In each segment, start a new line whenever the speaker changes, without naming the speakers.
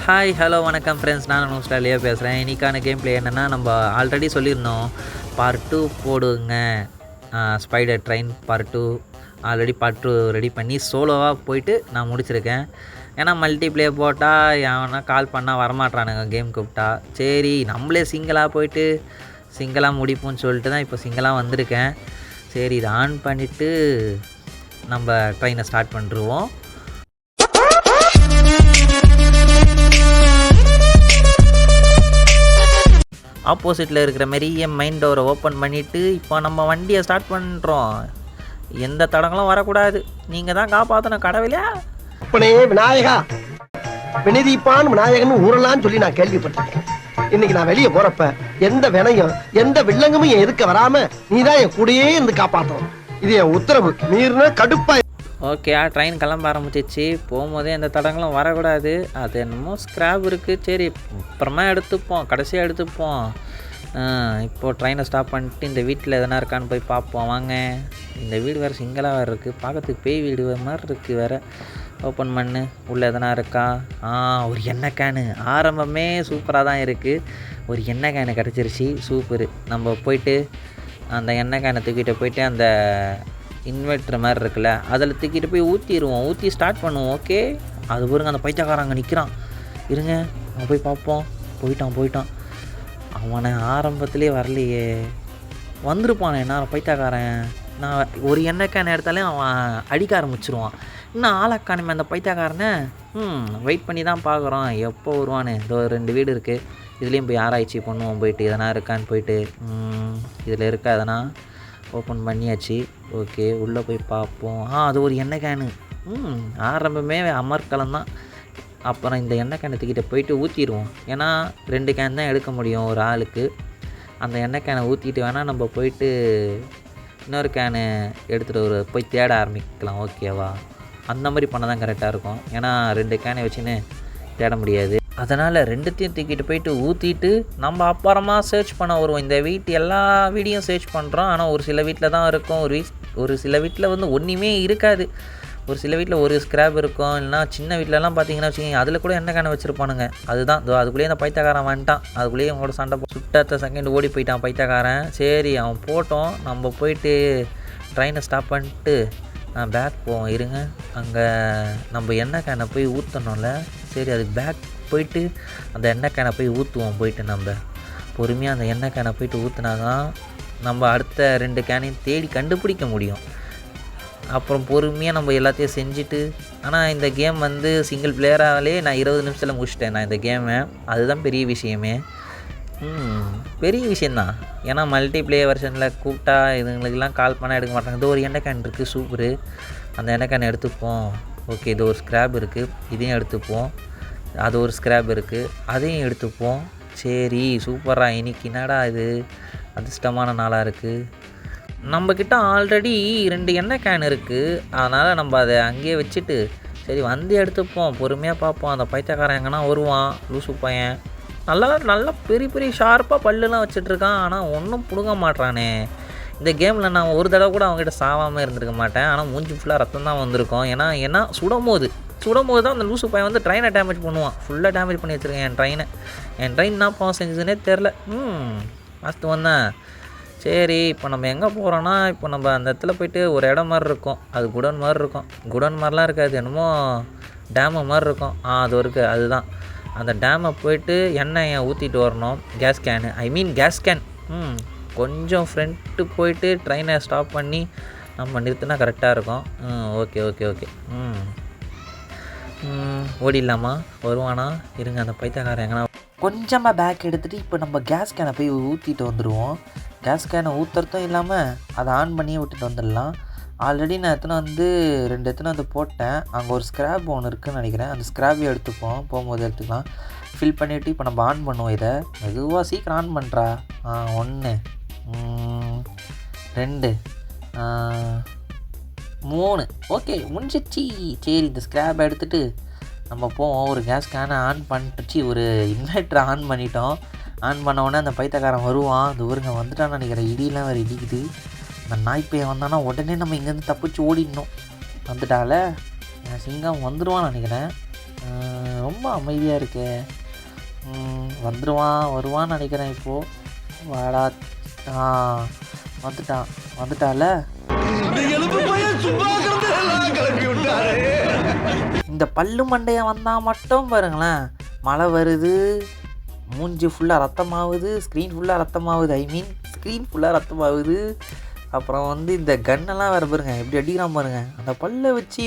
Hi hello வணக்கம் friends, நான் Australia பேசுகிறேன். இன்றைக்கான கேம் ப்ளே என்னென்னா, நம்ம ஆல்ரெடி சொல்லியிருந்தோம் பார்ட் 2 போடுங்க. Spider train part 2 already part 2 ready பண்ணி சோலோவாக போயிட்டு நான் முடிச்சிருக்கேன். ஏன்னா மல்டிப்ளேயர் போட்டால் எவனா கால் பண்ணால் வரமாட்டானுங்க கேம் கூப்பிட்டா. சரி நம்மளே சிங்கிளாக போயிட்டு சிங்கிளாக முடிப்போம்னு சொல்லிட்டு தான் இப்போ சிங்கிளாக வந்திருக்கேன். சரி இதை ஆன் பண்ணிவிட்டு நம்ம ட்ரெயினை ஸ்டார்ட் பண்ணிடுவோம். ஆப்போசிட்டில் இருக்கிற மாரி என் மைண்ட் டோரை ஓப்பன் பண்ணிவிட்டு இப்போ நம்ம வண்டியை ஸ்டார்ட் பண்ணுறோம். எந்த தடங்களும் வரக்கூடாது. நீங்கள் தான் காப்பாற்றணும் கடவுளையா.
அப்பனே விநாயகா, வினதீப்பான் விநாயகன் ஊரலான்னு சொல்லி நான் கேள்விப்பட்டிருக்கேன். இன்னைக்கு நான் வெளியே போறப்ப எந்த வினையும் எந்த வில்லங்கமும் என் எதுக்க வராம நீதான் என் கூடயே இருந்து காப்பாற்றணும். இது என் உத்தரவு. மீறின கடுப்பா.
ஓகே, ட்ரெயின் கிளம்ப ஆரம்பிச்சிச்சு. போகும்போதே எந்த தடங்களும் வரக்கூடாது. அது என்னமோ ஸ்க்ராப் இருக்குது. சரி அப்புறமா எடுத்துப்போம், கடைசியாக எடுத்துப்போம். இப்போது ட்ரெயினை ஸ்டாப் பண்ணிட்டு இந்த வீட்டில் எதனா இருக்கான்னு போய் பார்ப்போம் வாங்க. இந்த வீடு வேறு சிங்கிளாக வேறு இருக்குது. பார்க்கறதுக்கு பேய் வீடு மாதிரி இருக்குது வேறு. ஓப்பன் பண்ணு, உள்ளே எதனா இருக்கா? ஒரு எண்ணெய் கேனு. ஆரம்பமே சூப்பராக தான் இருக்குது. ஒரு எண்ணெய் கேனு கிடச்சிருச்சு. சூப்பரு. நம்ம போயிட்டு அந்த எண்ணெய் கேனை தூக்கிட்டு போயிட்டு அந்த இன்வெர்ட்ரு மாதிரி இருக்குல்ல, அதில் தூக்கிட்டு போய் ஊற்றிடுவோம். ஊற்றி ஸ்டார்ட் பண்ணுவோம். ஓகே, அது பாருங்க அந்த பைத்தியக்காரன் அங்கே நிற்கிறான். இருங்க அவன் போய் பார்ப்போம். போயிட்டான். அவனை ஆரம்பத்துலேயே வரலையே, வந்திருப்பானே என்ன பைத்தியக்காரன். நான் ஒரு எண்ணெய் கேன் எடுத்தாலே அவன் அடிக்க ஆரம்பிச்சிருவான். இன்னும் ஆளக்கானுமே அந்த பைத்தியக்காரனை. வெயிட் பண்ணி தான் பார்க்குறோம் எப்போ வருவான்னு. இதோ 2 வீடு இருக்குது. இதுலேயும் போய் ஆராய்ச்சி பண்ணுவோம். போயிட்டு எதனா இருக்கான்னு போயிட்டு இதில் இருக்கா எதனா ஓப்பன் பண்ணியாச்சு. ஓகே, உள்ளே போய் பார்ப்போம். அது ஒரு எண்ணெய் கேனு. ஆரம்பமே அமர்க்கலம் தான். அப்புறம் இந்த எண்ணெய் கேனை தூக்கிட்ட போயிட்டு ஊற்றிடுவோம். ஏன்னா 2 கேன் தான் எடுக்க முடியும் ஒரு ஆளுக்கு. அந்த எண்ணெய் கேனை ஊற்றிட்டு வேணால் நம்ம போயிட்டு இன்னொரு கேனு எடுத்துகிட்டு போய் தேட ஆரம்பிக்கலாம். ஓகேவா? அந்த மாதிரி பண்ண தான் கரெக்டாக இருக்கும். ஏன்னா 2 கேனை வச்சுன்னு தேட முடியாது. அதனால் 2த்தையும் தூக்கிட்டு போயிட்டு ஊற்றிட்டு நம்ம அப்புறமா சர்ச் பண்ண வருவோம். இந்த வீட்டு எல்லா வீடியும் சர்ச் பண்ணுறோம். ஆனால் ஒரு சில வீட்டில் தான் இருக்கும். ஒரு சில வீட்டில் வந்து ஒன்றுமே இருக்காது. ஒரு சில வீட்டில் ஒரு ஸ்க்ராப் இருக்கும். இல்லைனா சின்ன வீட்டிலலாம் பார்த்தீங்கன்னா வச்சுக்கோங்க, அதில் கூட எண்ணெய் கேனை வச்சுருப்பானுங்க. அதுதான் அதுக்குள்ளேயே அந்த பைத்தியக்காரன் வந்துட்டான். அதுக்குள்ளேயே அவங்களோட சண்டை சுட்டாத்த செகண்ட் ஓடி போயிட்டான் பைத்தியக்காரன். சரி அவன் போட்டோம். நம்ம போயிட்டு ட்ரெயினை ஸ்டாப் பண்ணிட்டு பேக் போவோம். இருங்க, அங்கே நம்ம எண்ணெய் கேனை போய் ஊற்றணும்ல. சரி அதுக்கு பேக் போயிட்டு அந்த எண்ணெய் கேனை போய் ஊற்றுவோம். போயிட்டு நம்ம பொறுமையாக அந்த எண்ணெய் கேனை போயிட்டு ஊற்றினா தான் நம்ம அடுத்த 2 கேனையும் தேடி கண்டுபிடிக்க முடியும். அப்புறம் பொறுமையாக நம்ம எல்லாத்தையும் செஞ்சுட்டு. ஆனால் இந்த கேம் வந்து சிங்கிள் பிளேயராகவே நான் 20 நிமிஷத்தில் முடிச்சிட்டேன் நான் இந்த கேமை. அதுதான் பெரிய விஷயமே. பெரிய விஷயந்தான். ஏன்னா மல்டிப்ளேயர் வெர்ஷனில் கூப்பிட்டா இதுங்களுக்கெல்லாம் கால் பண்ணால் எடுக்க மாட்டாங்க. இது ஒரு எண்ணெய் கேன் இருக்குது. சூப்பரு. அந்த எண்ணெய் கேனை எடுத்துப்போம். ஓகே, இது ஒரு ஸ்க்ராப் இருக்குது. இதையும் எடுத்துப்போம். அது ஒரு ஸ்க்ராப் இருக்குது, அதையும் எடுத்துப்போம். சரி சூப்பராக. இன்னைக்கு என்னடா இது அதிர்ஷ்டமான நாளாக இருக்குது. நம்மக்கிட்ட ஆல்ரெடி 2 எண்ணெய் கேன் இருக்குது. அதனால் நம்ம அதை அங்கேயே வச்சுட்டு சரி வந்து எடுத்துப்போம். பொறுமையாக பார்ப்போம். அந்த பைத்தியக்காரன் எங்கன்னா வருவான். லூசு பையன் நல்லா பெரிய ஷார்ப்பாக பல்லுலாம் வச்சிட்ருக்கான். ஆனால் ஒன்றும் பிடுங்க மாட்டானே. இந்த கேமில் நான் ஒரு தடவை கூட அவங்ககிட்ட சாவாமல் இருந்திருக்க மாட்டேன். ஆனால் மூஞ்சி ஃபுல்லாக ரத்தம் தான் வந்திருக்கும். ஏன்னா சுடும்போது தான் அந்த லூசு பையன் வந்து ட்ரெயினை டேமேஜ் பண்ணுவான். ஃபுல்லாக டேமேஜ் பண்ணி வச்சுருக்கேன் என் ட்ரெயின் என்ன பாவம் செஞ்சதுன்னே தெரில. ஃபஸ்ட்டு வந்தேன். சரி இப்போ நம்ம எங்கே போகிறோன்னா, இப்போ நம்ம அந்த இடத்துல போயிட்டு ஒரு இடம் மாதிரி இருக்கும். அது குடோன் மாதிரி இருக்கும். குடோன் மாதிரிலாம் இருக்காது, என்னமோ டேமு மாதிரி இருக்கும். அது இருக்குது. அதுதான் அந்த டேமை போயிட்டு எண்ணெயை ஊற்றிட்டு வரணும். Case can. கொஞ்சம் ஃப்ரண்ட்டு போயிட்டு ட்ரெயினை ஸ்டாப் பண்ணி நம்ம நிறுத்தினா கரெக்டாக இருக்கும். ஓகே. ஓடிடலாமா? வருவானா? இருங்க அந்த பைத்தியக்காரன் எங்கன்னா கொஞ்சமாக பேக் எடுத்துகிட்டு இப்போ நம்ம கேஸ் கேனை போய் ஊற்றிட்டு வந்துடுவோம். கேஸ் கேனை ஊற்றுறதும் இல்லாமல் அதை ஆன் பண்ணியே விட்டுட்டு வந்துடலாம். ஆல்ரெடி நான் 2 எடுத்துன்னு வந்து போட்டேன். அங்கே ஒரு ஸ்க்ராப் ஒன்று இருக்குதுன்னு நினைக்கிறேன். அந்த ஸ்க்ராப்பையும் எடுத்துப்போம். போகும்போது எடுத்துக்கலாம். ஃபில் பண்ணிவிட்டு இப்போ நம்ம ஆன் பண்ணுவோம். இதை மெதுவாக சீக்கிரம் ஆன் பண்ணுறா. 1 2 3 ஓகே முடிஞ்சிச்சு. சரி இந்த ஸ்க்ராப் எடுத்துகிட்டு நம்ம போவோம். ஒரு கேஸ் கேனை ஆன் பண்ணிட்டுச்சு. ஒரு இன்வெர்ட்டரை ஆன் பண்ணிட்டோம். ஆன் பண்ண அந்த பைத்தியக்காரன் வருவான். அது ஊருங்க வந்துட்டான்னு நினைக்கிறேன். இடியெலாம் வேறு இடிக்குது. அந்த நாய்ப்பையன் வந்தானா உடனே நம்ம இங்கேருந்து தப்பிச்சு ஓடிடணும். வந்துட்டால சிங்கம் வந்துடுவான்னு நினைக்கிறேன். ரொம்ப அமைதியாக இருக்கே. வருவான்னு நினைக்கிறேன் இப்போது. வாடா. வந்துட்டால. இந்த பல்லு மண்டையை வந்தால் மட்டும் பாருங்களேன், மழை வருது, மூஞ்சி ஃபுல்லாக ரத்தமாகுது, ஸ்க்ரீன் ஃபுல்லாக ரத்தமாகுது, ஸ்க்ரீன் ஃபுல்லாக ரத்தமாகுது. அப்புறம் இந்த கன்னெல்லாம் வேறு பாருங்க எப்படி அடிக்கிறான் பாருங்க. அந்த பல்லை வச்சு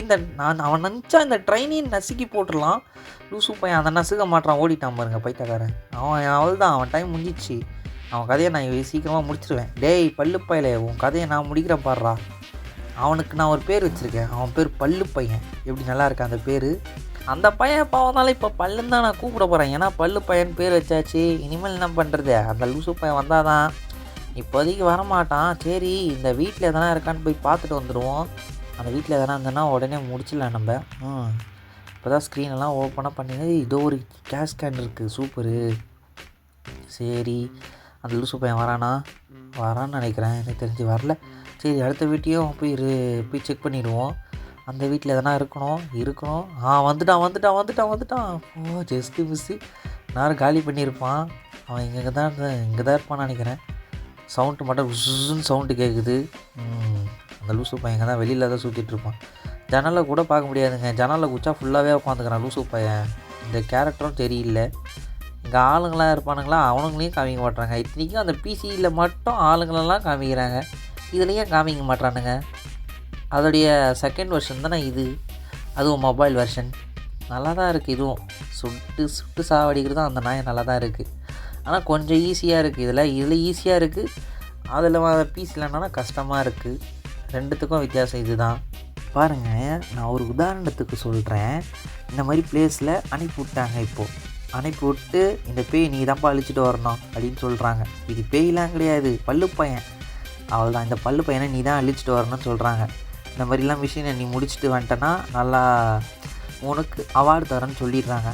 அவன் நினச்சா இந்த ட்ரெயினையும் நசுக்கி போட்டுடலாம். லூசு பையன் அந்த நசுக்க மாட்டான், ஓடிட்டான் பாருங்க பைத்தக்காரன். அவள் தான், அவன் டைம் முடிஞ்சிச்சு. அவன் கதையை நான் சீக்கிரமாக முடிச்சிடுவேன். டேய் பல்லு பையலே, உன் கதையை நான் முடிக்கிறேன் பாடுறா. அவனுக்கு நான் ஒரு பேர் வச்சுருக்கேன், அவன் பேர் பல்லு பையன். எப்படி நல்லா இருக்கா அந்த பேர். அந்த பையன் பாவனால இப்போ பல்லுன்னு தான் நான் கூப்பிட போகிறேன். ஏன்னா பல்லு பையன் பேர் வச்சாச்சு. இனிமேல் என்ன பண்ணுறது, அந்த லூசு பையன் வந்தால் தான். இப்போதைக்கு வரமாட்டான். சரி, இந்த வீட்டில் எதனா இருக்கான்னு போய் பார்த்துட்டு வந்துடுவோம். அந்த வீட்டில் எதனா இருந்ததுன்னா உடனே முடிச்சிடலாம் நம்ம. இப்போ தான் ஸ்க்ரீனெல்லாம் ஓப்பனாக பண்ணிங்க. இதோ ஒரு கேஸ் ஸ்கேன் இருக்குது, சூப்பரு. சரி, அந்த லூசு பையன் வரான்னு நினைக்கிறேன். எனக்கு தெரிஞ்சு வரல. சரி, அடுத்த வீட்டையும் போய் செக் பண்ணிவிடுவோம். அந்த வீட்டில் எதனா இருக்கணும். வந்துட்டான். ஓ, ஜஸ்ட்டு மிஸ்ஸு. நேரம் காலி பண்ணியிருப்பான். அவன் இங்கே தான் இருப்பான்னு நினைக்கிறேன். சவுண்டு மட்டும் உசுன்னு சவுண்டு கேட்குது. அந்த லூசு பையன் தான் வெளியில் தான் சுற்றிட்டுருப்பான். ஜன்னலில் கூட பார்க்க முடியாதுங்க. ஜன்னலில் குச்சா ஃபுல்லாகவே உட்காந்துக்கிறான் லூசு பையன். இந்த கேரக்டரும் தெரியல. இங்கே ஆளுங்களாம் இருப்பானுங்களா, அவனுங்களையும் காமிக்க மாட்டாங்க. இத்தனைக்கும் அந்த பிசியில் மட்டும் ஆளுங்களெல்லாம் காமிக்கிறாங்க, இதுலேயும் காமிக்க மாட்டானுங்க. அதோடைய செகண்ட் வெர்ஷன் தானே இது, அதுவும் மொபைல் வெர்ஷன். நல்லா தான் இருக்குது. இதுவும் சுட்டு சாவடிக்கிறது அந்த நாய் நல்லா தான் இருக்குது. ஆனால் கொஞ்சம் ஈஸியாக இருக்குது. இதில் ஈஸியாக இருக்குது, அதில் பிசியில் என்னன்னா கஷ்டமாக இருக்குது. ரெண்டுத்துக்கும் வித்தியாசம் இது தான். பாருங்கள், நான் ஒரு உதாரணத்துக்கு சொல்கிறேன். இந்த மாதிரி பிளேஸில் அனுப்பி விட்டாங்க. இப்போது அனுப்பி விட்டு இந்த பேய் நீ தான்ப்பா அழிச்சிட்டு வரணும் அப்படின்னு சொல்கிறாங்க. இது பேயெலாம் கிடையாது, பல்லு பையன். அவள் தான், இந்த பல்லு பையனை நீ தான் அழிச்சிட்டு வரணும்னு சொல்கிறாங்க. இந்த மாதிரிலாம் மிஷினை நீ முடிச்சுட்டு வந்துட்டேன்னா நல்லா உனக்கு அவார்டு தரேன்னு சொல்லிடுறாங்க.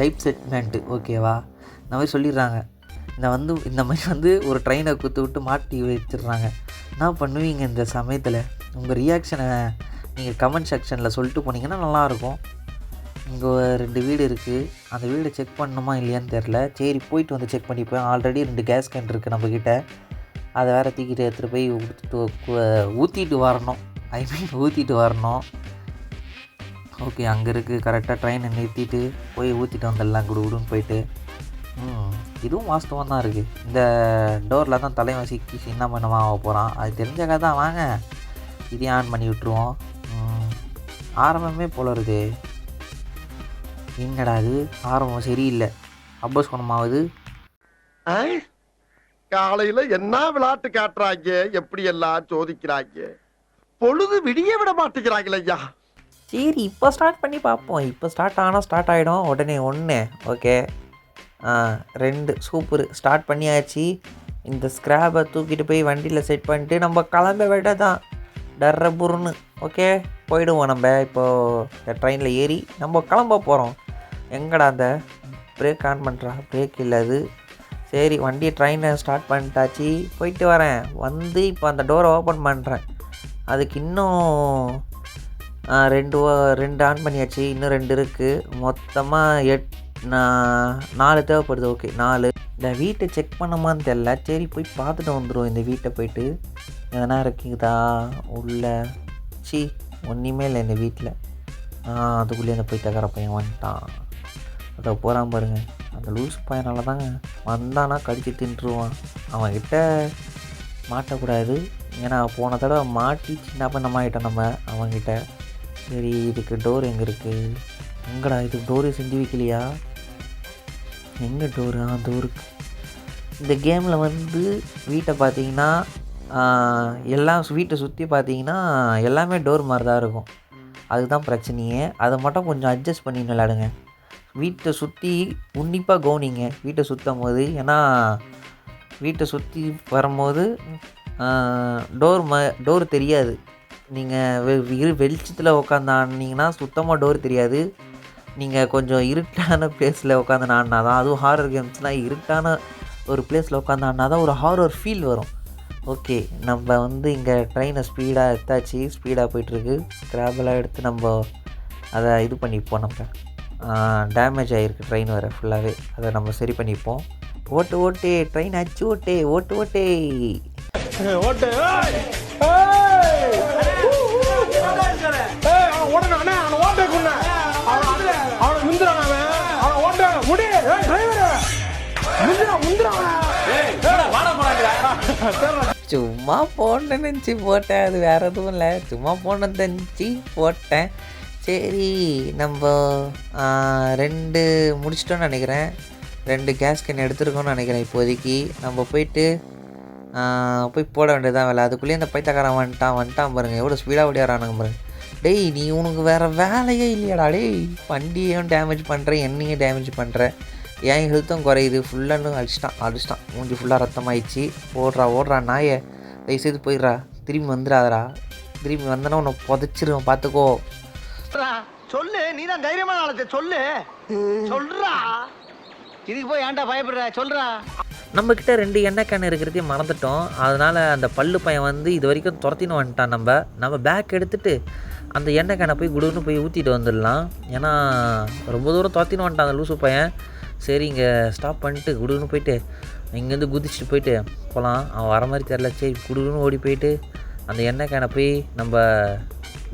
லைஃப் செட்மெண்ட்டு ஓகேவா, இந்த மாதிரி சொல்லிடுறாங்க. இந்த மாதிரி ஒரு ட்ரெயினை குத்து விட்டு மாட்டி வச்சிடுறாங்க. என்ன பண்ணுவீங்க இந்த சமயத்தில்? உங்கள் ரியாக்ஷனை நீங்கள் கமெண்ட் செக்ஷனில் சொல்லிட்டு போனீங்கன்னா நல்லாயிருக்கும். இங்கே 2 வீடு இருக்குது, அந்த வீடை செக் பண்ணணுமா இல்லையான்னு தெரில. சரி, போயிட்டு வந்து செக் பண்ணிப்போம். ஆல்ரெடி 2 கேஸ் கேன் இருக்குது நம்மக்கிட்ட. அதை வேறு தூக்கிட்டு எடுத்துகிட்டு போய் ஊற்றிட்டு வரணும். ஓகே, அங்கே இருக்குது கரெக்டாக. ட்ரெயினை நிறுத்திட்டு போய் ஊற்றிட்டு வந்துடலாம் குடுன்னு போயிட்டு. இதுவும் வாஸ்தவம் தான் இருக்குது. இந்த டோரில் தான் தலைவன் சிக்கி சின்ன பண்ணமாக ஆக போகிறான். அது தெரிஞ்ச தான். வாங்க, இதையும் ஆன் பண்ணி விட்டுருவோம். ஆரம்பமே போல இருக்குது. என்னடா அது, ஆரம்பம் சரியில்லை. அப்போஸ் குணமாவது.
காலையில என்ன விளையாட்டு காட்டுறாங்க, எப்படி எல்லாம் சோதிக்கிறாங்க. பொழுது விடிய விட மாட்டேங்கிறாங்களே ஐயா.
சரி, இப்போ ஸ்டார்ட் பண்ணி பார்ப்போம். இப்போ ஸ்டார்ட் ஆகிடும். உடனே 1 ஓகே, 2 சூப்பர். ஸ்டார்ட் பண்ணியாச்சு. இந்த ஸ்க்ராப்பை தூக்கிட்டு போய் வண்டியில் செட் பண்ணிட்டு நம்ம கிளம்ப விட தான் டர்ரபுருன்னு. ஓகே, போயிடுவோம். நம்ம இப்போது ட்ரெயினில் ஏறி நம்ம கிளம்ப போகிறோம். எங்கடா அந்த பிரேக் ஆன் பண்ணுறா? பிரேக் இல்லை அது. சரி, ட்ரெயினை ஸ்டார்ட் பண்ணிட்டாச்சு. போயிட்டு வரேன். இப்போ அந்த டோரை ஓப்பன் பண்ணுறேன். அதுக்கு இன்னும் 2 ஆன் பண்ணியாச்சு. இன்னும் 2 இருக்குது. மொத்தமாக 4 தேவைப்படுது. ஓகே, 4. இந்த வீட்டை செக் பண்ணமான்னு தெரில. சரி, போய் பார்த்துட்டு வந்துடுவோம். இந்த வீட்டை போயிட்டு எதனா இருக்குதா உள்ள. ஒன்றுமே இல்லை இந்த வீட்டில். அதுக்குள்ளேயே அந்த போய் தகர பையன் வந்துட்டான். அதை போகிறான் பாருங்க. அந்த லூஸ் பையனால தாங்க வந்தானா கடிச்சு தின்றுவான். அவன்கிட்ட மாட்டக்கூடாது. ஏன்னா போன தடவை மாட்டி சின்ன பண்ணமாகிட்டோம் நம்ம அவன்கிட்ட. சரி, இதுக்கு டோர் எங்கே இருக்குது? எங்கடா இதுக்கு டோரு செஞ்சு வைக்கலையா? எங்கே டோரு? டோருக்கு இந்த கேமில் வீட்டை பார்த்தீங்கன்னா எல்லாம் வீட்டை சுற்றி பார்த்தீங்கன்னா எல்லாமே டோர் மாதிரி தான் இருக்கும். அதுதான் பிரச்சனையே. அதை மட்டும் கொஞ்சம் அட்ஜஸ்ட் பண்ணி விளையாடுங்க. வீட்டை சுற்றி உன்னிப்பாக கவனிங்க வீட்டை சுற்றும் போது. ஏன்னா வீட்டை சுற்றி வரும்போது டோர் தெரியாது. நீங்கள் வெளிச்சத்தில் உட்காந்தாண்டிங்கன்னா சுத்தமாக டோர் தெரியாது. நீங்கள் கொஞ்சம் இருட்டான பிளேஸில் உட்காந்து ஆடினா தான், அதுவும் ஹாரர் கேம்ஸ்னால் இருட்டான ஒரு பிளேஸில் உட்காந்து ஆடினா தான் ஒரு ஹாரர் ஃபீல் வரும். ஓகே, நம்ம இங்கே ட்ரெயினை ஸ்பீடாக போயிட்டுருக்கு. ஸ்க்ராபெல்லாம் எடுத்து நம்ம அதை இது பண்ணிப்போம். நம்ம டேமேஜ் ஆகிருக்கு ட்ரெயின் வேறு ஃபுல்லாகவே. அதை நம்ம சரி பண்ணிப்போம். ஓட்டு ஓட்டே ட்ரெயின் அச்சு ஓட்டே ஓட்டு ஓட்டே
ஓட்டு
சும்மா போடணும்னு நினச்சி போட்டேன். அது வேறு எதுவும் இல்லை, சும்மா போடணும்னு தெரிஞ்சு போட்டேன். சரி நம்ம 2 முடிச்சிட்டோன்னு நினைக்கிறேன். 2 கேஸ் கேன் எடுத்துருக்கோன்னு நினைக்கிறேன். இப்போதைக்கு நம்ம போய் போட வேண்டியதான் வேலை. அதுக்குள்ளேயே இந்த பைத்தக்காரன் வந்துட்டான் பாருங்கள். எவ்வளோ ஸ்பீடாக ஓடியாரானுங்க பாருங்கள். டேய் நீ உனக்கு வேறு வேலையே இல்லையாடா டேய். வண்டியையும் டேமேஜ் பண்ணுறேன், என்னையும் டேமேஜ் பண்ணுறேன். என் ஹெல்த்தும் குறையுது. ஃபுல்லாக அடிச்சிட்டான். மூஞ்சி ஃபுல்லாக ரத்தமாயிடுச்சு. ஓடுறா நாயை, தயவுசெய்து போயிடுறா. திரும்பி வந்துடாதடா. திரும்பி வந்தனா உன்னை புதைச்சிருவேன் பார்த்துக்கோ.
சொல்லு, நீ தான் தைரியமான ஆளத்தை சொல்லு. சொல்றா, இதுக்கு போய் ஏன்டா பயப்படுற, சொல்றா.
நம்மக்கிட்ட 2 எண்ணெய் கேன் இருக்கிறதையும் மறந்துட்டோம். அதனால் அந்த பல்லு பையன் வந்து இது வரைக்கும் துரத்தின்னு வந்துட்டான். நம்ம பேக் எடுத்துகிட்டு அந்த எண்ணெய் கேனை போய் குடுன்னு போய் ஊற்றிட்டு வந்துடலாம். ஏன்னா ரொம்ப தூரம் துரத்தின்னு வந்துட்டான் அந்த லூசு பையன். சரி இங்கே ஸ்டாப் பண்ணிட்டு குடுன்னு போயிட்டு இங்கேருந்து குதிச்சுட்டு போயிட்டு போகலாம். அவன் வர மாதிரி தெரில. சரி குடுன்னு ஓடி போயிட்டு அந்த எண்ணெய் கேனை போய் நம்ம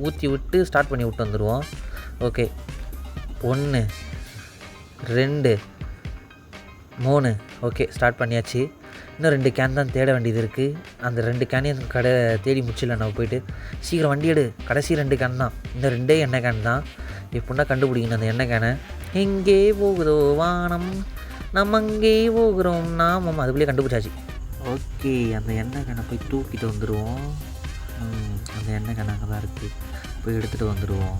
ஊற்றி விட்டு ஸ்டார்ட் பண்ணி விட்டு வந்துடுவோம். ஓகே 1 2 3 ஓகே ஸ்டார்ட் பண்ணியாச்சு. இன்னும் 2 கேன் தான் தேட வேண்டியது இருக்குது. அந்த 2 கேனையும் தேடி முடிச்சிடல. நம்ம போயிட்டு சீக்கிரம் வண்டி எடு. கடைசி 2 கேன் தான். இன்னும் 2 எண்ணெய் கேன் தான். எப்படின்னா கண்டுபிடிக்கணும் அந்த எண்ணெய் கேனை. எங்கே போகுதோ வானம், நம்ம அங்கே போகிறோம் நாமம். அதுக்குள்ளேயே கண்டுபிடிச்சாச்சு. ஓகே அந்த எண்ணெய் கேனை போய் தூக்கிட்டு வந்துடுவோம். அந்த எண்ணெய் கேன் அங்கே தான் இருக்குது. போய் எடுத்துகிட்டு வந்துடுவோம்.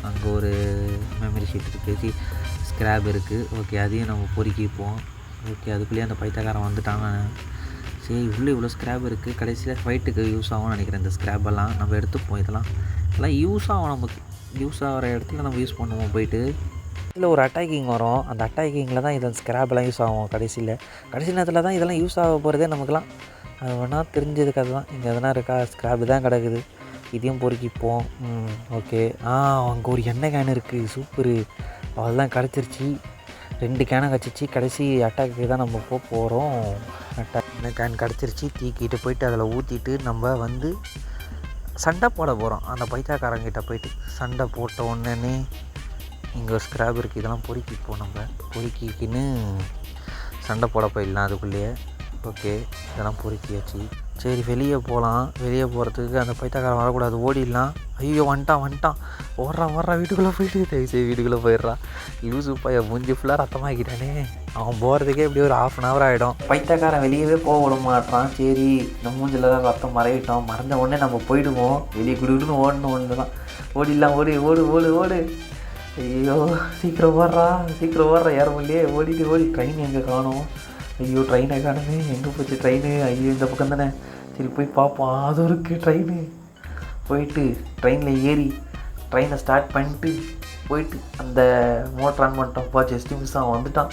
அங்கே ஒரு மெமரி ஷீட் இருக்குது, ஸ்க்ராப் இருக்குது. ஓகே அதையும் நம்ம பொறுக்கிப்போம். ஓகே அதுக்குள்ளேயே அந்த பைத்தியக்காரன் வந்துட்டாங்க. சரி உள்ளே இவ்வளோ ஸ்க்ராப் இருக்குது. கடைசியில் ஃபைட்டுக்கு யூஸ் ஆகும்னு நினைக்கிறேன். இந்த ஸ்க்ராப்பெல்லாம் நம்ம எடுத்துப்போம். இதெல்லாம் யூஸ் ஆகும். நமக்கு யூஸ் ஆகிற இடத்துல நம்ம யூஸ் பண்ணுவோம். போயிட்டு இதில் ஒரு அட்டாக்கிங் வரும். அந்த அட்டாக்கிங்கில் தான் இந்த ஸ்க்ராப்பெல்லாம் யூஸ் ஆகும். கடைசி நேரத்தில் தான் இதெல்லாம் யூஸ் ஆக போகிறதே நமக்குலாம். அது வேணால் தெரிஞ்சதுக்கு அதுதான். இங்கே எதனா இருக்கா, ஸ்க்ராப்பு தான் கிடக்குது. இதையும் பொறுக்கிப்போம். ஓகே அங்கே ஒரு எண்ணெய் கேன் இருக்குது. சூப்பரு, அவள்தான் கிடச்சிருச்சு. 2 கேனை கிடச்சிச்சு. கடைசி அட்டாக்கு தான் நம்ம போகிறோம். எண்ணெய் கேன் கிடச்சிருச்சு. தூக்கிட்டு போயிட்டு அதில் ஊற்றிட்டு நம்ம வந்து சண்டை போட போகிறோம். அந்த பைத்தியக்காரங்கிட்ட போயிட்டு சண்டை போட்ட உடனே இங்கே ஒரு ஸ்க்ராப் இருக்குது. இதெல்லாம் பொறுக்கிப்போம். நம்ம பொறுக்கிக்கின்னு சண்டை போட போயிடலாம் அதுக்குள்ளேயே. ஓகே இதெல்லாம் பொறுக்கியாச்சு. சரி வெளியே போகலாம். வெளியே போகிறதுக்கு அந்த பைத்தியக்காரன் வரக்கூடாது, ஓடிடலாம். ஐயோ வந்துட்டான். ஓடுறா வீட்டுக்குள்ளே போயிட்டு. சரி வீட்டுக்குள்ளே போயிடுறான். லூசு பையன் மூஞ்சி ஃபுல்லாக ரத்தமாக்கிட்டானே. அவன் போகிறதுக்கே எப்படி ஒரு 1/2 hour ஆகிடும். பைத்தியக்காரன் வெளியவே போக விட மாட்டான். சரி நம்ம மூஞ்சில் தான் ரத்தம் மறையிட்டோம். மறைஞ்ச உடனே நம்ம போயிடுவோம். வெளியே குடுக்குன்னு ஓடணும் தான். ஓடிடலாம். ஓடு. ஐயோ சீக்கிரம் ஓடுறா யார் முடியே. ஓடி ட்ரெயின் எங்கே காணும். ஐயோ ட்ரெயினை காணுமே. எங்கே போச்சு ட்ரெயின்? ஐயோ இந்த பக்கம் தானே. சரி போய் பார்ப்போம். அது இருக்குது ட்ரெயின். போயிட்டு ட்ரெயினில் ஏறி ட்ரெயினை ஸ்டார்ட் பண்ணிட்டு போயிட்டு அந்த மோட்டர் ஆன் பண்ணிட்டோம். ஜஸ்ட் மிஸ் அவன் வந்துட்டான்.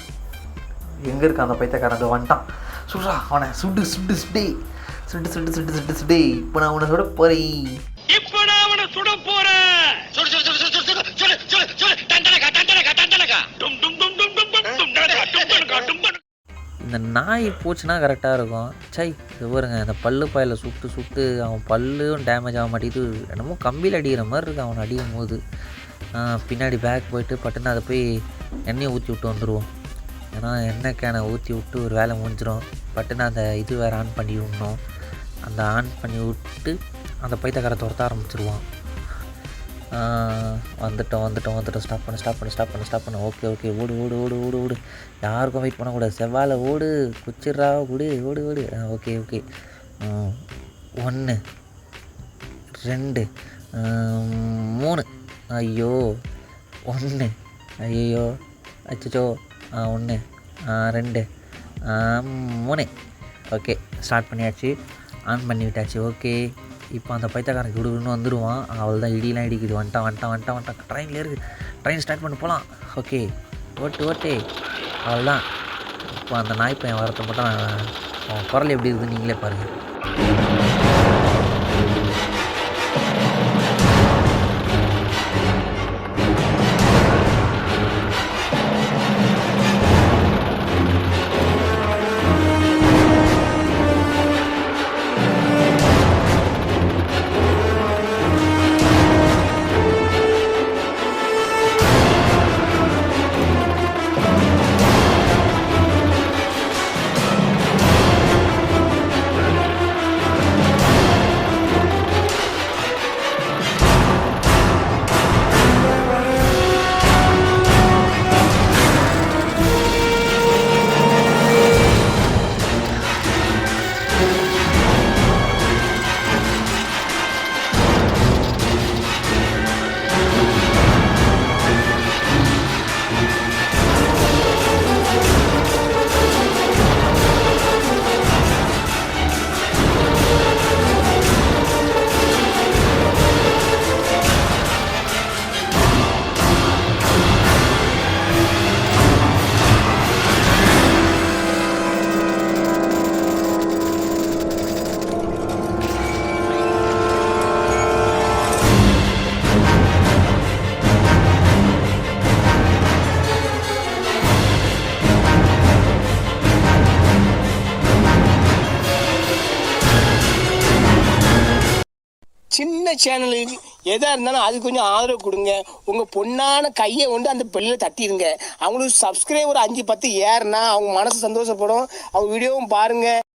எங்கே இருக்கான் அந்த பைத்தியக்காரன்? அதை வந்துட்டான். சுடுறா அவனை. சுடு இப்போ நான் அவனை சுட போகிறேன். இந்த நாய் போச்சுன்னா கரெக்டாக இருக்கும். இது பாருங்க இந்த பல்லு பாயில் சுட்டு அவன் பல்லும் டேமேஜ் ஆக மாட்டேங்குது. என்னமோ கம்பியில் அடிக்கிற மாதிரி இருக்குது அவனை அடிக்கும் போது. பின்னாடி பேக் போயிட்டு பட்டுன்னு அதை போய் எண்ணெயை ஊற்றி விட்டு வந்துடுவோம். ஏன்னா எண்ணெய் கேனை ஊற்றி விட்டு ஒரு வேலை முடிஞ்சிடும். பட்டுன்னு அந்த இது வேறு ஆன் பண்ணி விடணும். அந்த ஆன் பண்ணி விட்டு அந்த பைத்தியக்காரை துரத்த ஆரம்பிச்சிருவான். வந்துட்டோம். ஸ்டாப் பண்ணு. ஓகே ஓடு. யாருக்கும் வெயிட் பண்ணக்கூடாது. செவ்வாழை ஓடு, குச்சிட்றா, ஓடு. ஓகே 1 2 3 ஐயோ 1 ஐயோ அச்சோ 1 2 3 ஓகே ஸ்டார்ட் பண்ணியாச்சு. ஆன் பண்ணி விட்டாச்சு. ஓகே இப்போ அந்த பைத்தியக்காரன் விடுன்னு வந்துடுவான். அவள் தான் இடியெலாம் இடிக்குது. வந்துட்டான். ட்ரெயினில் இருக்குது. ட்ரெயின் ஸ்டார்ட் பண்ணி போகலாம். ஓகே ஓட்டு அவள் தான். இப்போ அந்த நாய் பையன் வரத்தை மட்டும் அவன் குரல் எப்படி இருக்குது நீங்களே பாருங்கள்.
சின்ன சேனலுக்கு எதாக இருந்தாலும் அது கொஞ்சம் ஆதரவு கொடுங்க. உங்கள் பொண்ணான கையை கொண்டு அந்த பெல்லில் தட்டிடுங்க. அவங்களுக்கு சப்ஸ்கிரைபர் 5-10 ஏறுனா அவங்க மனசு சந்தோஷப்படும். அவங்க வீடியோவும் பாருங்கள்.